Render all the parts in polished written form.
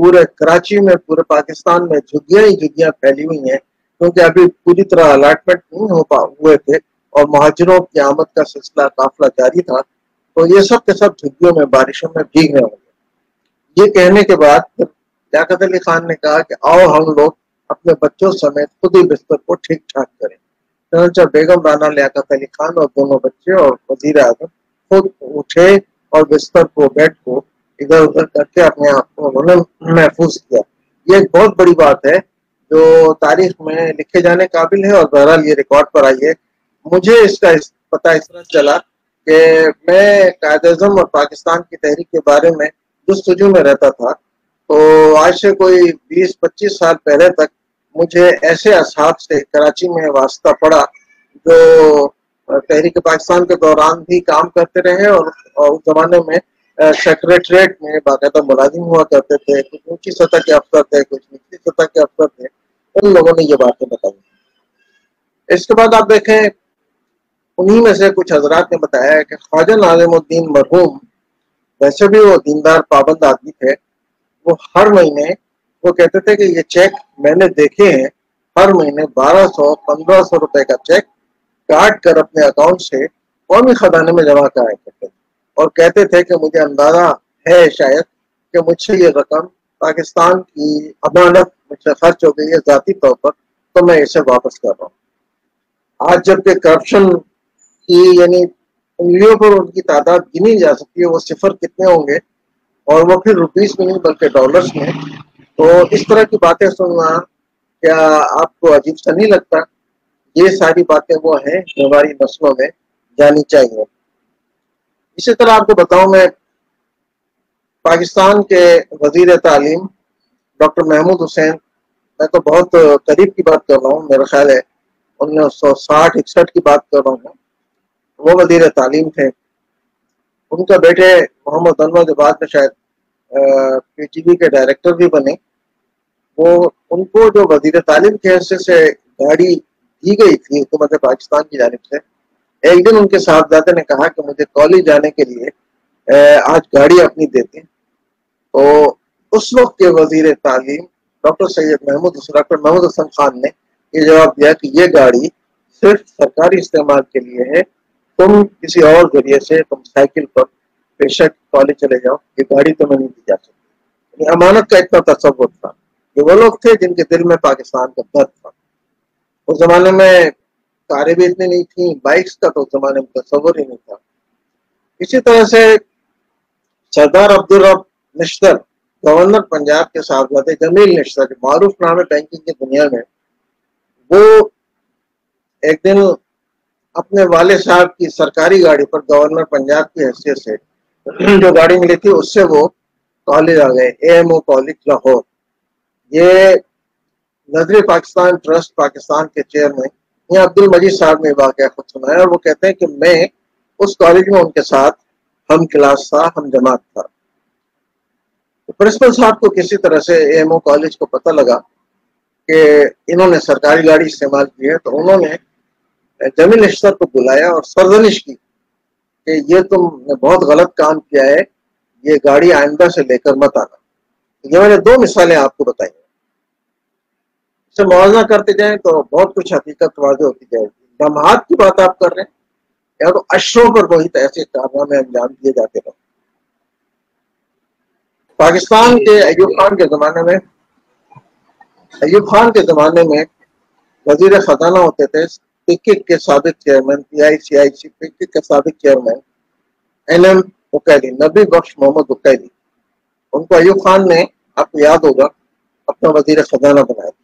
پورے کراچی میں پورے پاکستان میں جھگیاں ہی جھگیاں پھیلی ہوئی ہیں، کیونکہ ابھی پوری طرح الاٹمنٹ نہیں ہوئے تھے اور مہاجروں کی آمد کا سلسلہ قافلہ جاری تھا، تو یہ سب کے سب جھگیوں میں بارشوں میں بھیگ رہے ہوں گے۔ یہ کہنے کے بعد لیاقت علی خان نے کہا کہ آؤ ہم لوگ اپنے بچوں سمیت خود ہی بستر کو ٹھیک ٹھاک کریں۔ چنانچہ بیگم رانا لیاقت علی خان اور دونوں بچے اور وزیر اعظم خود اٹھے اور بستر کو بیڈ کو ادھر ادھر کر کے اپنے آپ کو انہوں نے محفوظ کیا۔ یہ ایک بہت بڑی بات ہے جو تاریخ میں لکھے جانے قابل ہے، اور بہرحال یہ ریکارڈ پر آئی ہے۔ مجھے اس کا پتہ اس طرح چلا کہ میں قائد اعظم اور پاکستان کی تحریک کے بارے میں جستجو میں رہتا تھا، تو آج سے کوئی 20-25 سال پہلے تک مجھے ایسے اصحاب سے کراچی میں واسطہ پڑا جو تحریک پاکستان کے دوران بھی کام کرتے رہے اور اس زمانے میں سیکریٹریٹ میں باقاعدہ ملازم ہوا کرتے تھے، کچھ اونچی سطح کے افسر تھے، کچھ نچلی سطح کے افسر تھے۔ ان لوگوں نے یہ باتیں بتائی۔ اس کے بعد آپ دیکھیں انہی میں سے کچھ حضرات نے بتایا ہے کہ خواجہ ناظم الدین مرحوم، ویسے بھی وہ دیندار پابند آدمی تھے، وہ ہر مہینے وہ کہتے تھے کہ یہ چیک میں نے دیکھے ہیں، ہر مہینے 1200-1500 روپے کا چیک کاٹ کر اپنے اکاؤنٹ سے قومی خزانے میں جمع کرایا کرتے تھے، اور کہتے تھے کہ مجھے اندازہ ہے شاید کہ مجھ سے یہ رقم پاکستان کی امانت مجھ سے خرچ ہو گئی ہے ذاتی طور پر، تو میں اسے واپس کر رہا ہوں۔ آج جبکہ کرپشن کی یعنی انگلیوں پر ان کی تعداد گنی جا سکتی ہے، وہ صفر کتنے ہوں گے، اور وہ پھر روپیز میں نہیں بلکہ ڈالرز میں، تو اس طرح کی باتیں سننا کیا آپ کو عجیب سا نہیں لگتا؟ یہ ساری باتیں وہ ہیں جو ہماری نسلوں میں جانی چاہیے۔ اسی طرح آپ کو بتاؤں، میں پاکستان کے وزیر تعلیم ڈاکٹر محمود حسین، میں تو بہت قریب کی بات کر رہا ہوں، میرا خیال ہے 1960-61 کی بات کر رہا ہوں، وہ وزیر تعلیم تھے۔ ان کا بیٹے محمد انور جو بعد میں شاید پی ٹی وی کے ڈائریکٹر بھی بنے، وہ ان کو جو وزیر تعلیم کے حیثیت سے گاڑی دی گئی تھی حکومت پاکستان کی جانب سے، ایک دن ان کے صاحبزادے نے کہا کہ مجھے کالج جانے کے لیے آج گاڑی اپنی دیتے، تو اس وقت کے وزیر تعلیم ڈاکٹر محمود حسن خان نے یہ جواب دیا کہ یہ گاڑی صرف سرکاری استعمال کے لیے ہے، تم کسی اور ذریعے سے تم سائیکل پر بے شک کالج چلے جاؤ، یہ گاڑی تمہیں نہیں دی جا سکتی۔ امانت کا اتنا تصور تھا، یہ وہ لوگ تھے جن کے دل میں پاکستان کا درد تھا۔ اس زمانے میں کاریں بھی اتنی نہیں تھیں، بائکس کا تو اس زمانے میں تصور ہی نہیں تھا۔ اسی طرح سے سردار عبدالرب نشتر، گورنر پنجاب کے صاحبزادے جمیل نشتر، جو معروف نام ہے بینکنگ کی دنیا میں، وہ ایک دن اپنے والد صاحب کی سرکاری گاڑی پر گورنر پنجاب کی حیثیت سے جو گاڑی ملی تھی اس سے وہ کالج آ گئے، A M O college Lahore. یہ نظر پاکستان ٹرسٹ پاکستان کے چیئرمین یہ عبد المجید صاحب نے واقعہ خود سنایا، اور وہ کہتے ہیں کہ میں اس کالج میں ان کے ساتھ ہم کلاس تھا، ہم جماعت تھا۔ پرنسپل صاحب کو کسی طرح سے اے ایم او کالج کو پتہ لگا کہ انہوں نے سرکاری گاڑی استعمال کی ہے، تو انہوں نے جمیل نشتر کو بلایا اور سرزنش کی کہ یہ تم نے بہت غلط کام کیا ہے، یہ گاڑی آئندہ سے لے کر مت آنا۔ یہ میں نے دو مثالیں آپ کو بتائی ہیں، اس سے موازنہ کرتے جائیں تو بہت کچھ حقیقت واضح ہوتی جائے گی۔ لمحات کی بات آپ کر رہے ہیں یا تو اشروں پر وہی ایسے کارنامے انجام دیے جاتے رہے۔ پاکستان کے ایوب خان کے زمانے میں وزیر خزانہ ہوتے تھے پکک کے سابق چیئرمین، پی آئی سی آئی سی پکک کے سابق چیئرمین این ایم اکیلی، نبی بخش محمد اکیلی۔ ان کو ایوب خان نے، آپ کو یاد ہوگا، اپنا وزیر خزانہ بنایا تھا۔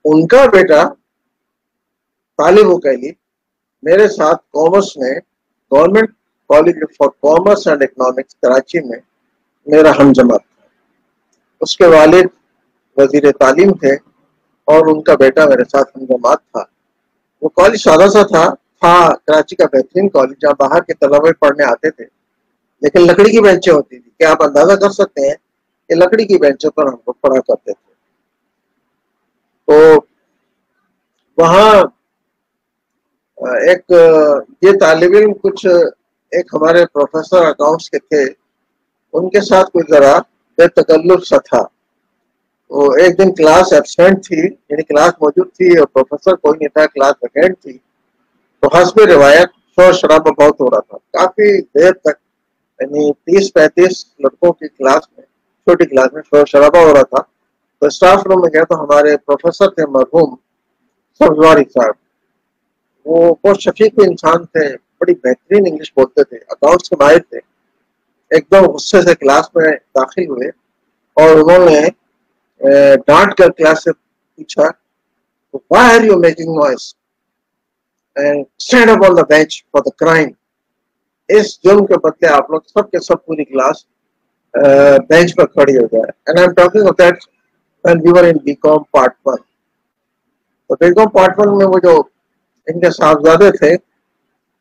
ان کا بیٹا طالب اکیلی میرے ساتھ کامرس میں government college for commerce and economics Karachi میں میرا ہم جماعت تھا۔ اس کے والد وزیر تعلیم تھے اور ان کا بیٹا میرے ساتھ ہم جماعت تھا۔ وہ کالج سادہ سا تھا کراچی کا بہترین کالج، جہاں باہر کے طلبہ پڑھنے آتے تھے، لیکن لکڑی کی بینچیں ہوتی تھی کہ آپ اندازہ کر سکتے ہیں کہ لکڑی کی بینچوں پر ہم لوگ پڑھا کرتے تھے۔ تو وہاں ایک یہ طالب علم کچھ ایک ہمارے پروفیسر اکاؤنٹس کے تھے، ان کے ساتھ کوئی ذرا بے تکلف سا تھا. وہ ایک دن کلاس ایبسینٹ تھی، یعنی کلاس موجود تھی اور پروفیسر کوئی نہیں تھا، کلاس ویکینٹ تھی. تو حسب روایت شور شرابہ بہت ہو رہا تھا کافی دیر تک، یعنی 30-35 لڑکوں کی کلاس میں، چھوٹی کلاس میں شور شرابہ ہو رہا تھا. تو اسٹاف روم میں گیا تو ہمارے پروفیسر تھے مرحوم سبزواری صاحب. وہ بہت شفیق انسان تھے، بڑی بہترین انگلش بولتے تھے، اکاؤنٹس کے ماہر تھے. ایک دم غصے سے کلاس میں داخل ہوئے اور انہوں نے ڈانٹ کر کلاس سے پوچھا why are you making noise and stand up on the bench for the crime. اس جرم کے بدلے آپ لوگ سب کے سب پوری کلاس بینچ پر کھڑی ہو جائے. and I'm talking of that when we were in BCom Part 1. تو BCom Part 1 میں وہ جو ان کے صاحبزادے تھے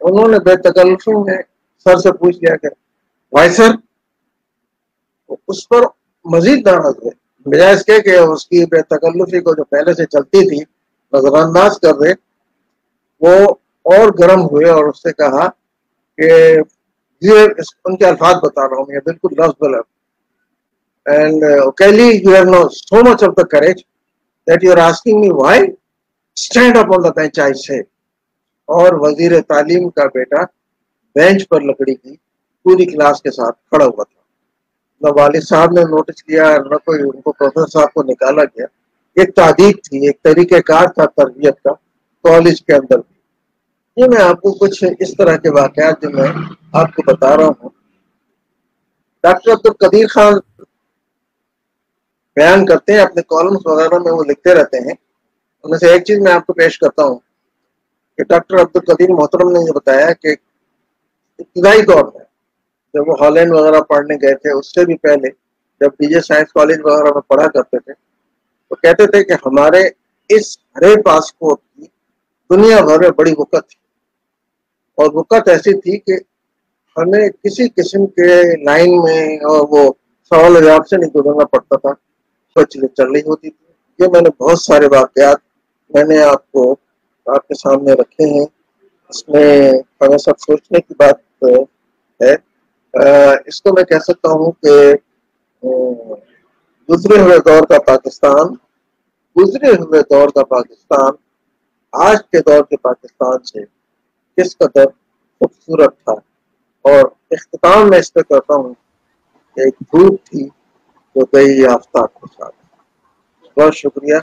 انہوں نے بے تکلفی میں سر سے پوچھ لیا کہ بھائی سر، اس پر مزید ناراض ہوئے، بجائے اس کے کہ اس کی بے تکلفی کو جو پہلے سے چلتی تھی نظر انداز کر دے، وہ اور گرم ہوئے اور اس سے کہا کہ یہ ان کے الفاظ بتا رہا ہوں، یہ بالکل لفظ بلفظ. And Kelly, you have no so much of the courage that you are asking me why. Stand up on the bench, I say. اور وزیر تعلیم کا بیٹا بینچ پر لکڑی کی پوری کلاس کے ساتھ کھڑا ہوا تھا. نہ والد صاحب نے نوٹس کیا، نہ کوئی ان کو پروفیسر صاحب کو نکالا گیا. ایک تعدید تھی، ایک طریقہ کار تھا تربیت کا کالج کے اندر بھی. یہ میں آپ کو کچھ اس طرح کے واقعات جو میں آپ کو بتا رہا ہوں. ڈاکٹر عبدالقدیر خان بیان کرتے ہیں اپنے کالمز وغیرہ میں، وہ لکھتے رہتے ہیں. ان میں سے ایک چیز میں آپ کو پیش کرتا ہوں کہ ڈاکٹر عبدالقدیر محترم نے یہ بتایا کہ ابتدائی دور میں جب وہ ہالینڈ وغیرہ پڑھنے گئے تھے، اس سے بھی پہلے جب ڈی جے سائنس کالج وغیرہ میں پڑھا کرتے تھے، تو کہتے تھے کہ ہمارے اس ہرے پاسپورٹ کی دنیا بھر میں بڑی وقت تھی، اور وقت ایسی تھی کہ ہمیں کسی قسم کے لائن میں اور وہ سوال جواب سے نہیں گزرنا پڑتا تھا، چل رہی ہوتی تھی. یہ میں نے بہت سارے واقعات میں نے آپ کو آپ کے سامنے رکھے ہیں. اس میں ہمیں سب سوچنے کی بات ہے. اس کو میں کہہ سکتا ہوں کہ گزرے ہوئے دور کا پاکستان آج کے دور کے پاکستان سے کس قدر خوبصورت تھا. اور اختتام میں اس پہ کرتا ہوں کہ ایک دھوپ تھی جو گئی آفتاب کے ساتھ. بہت شکریہ.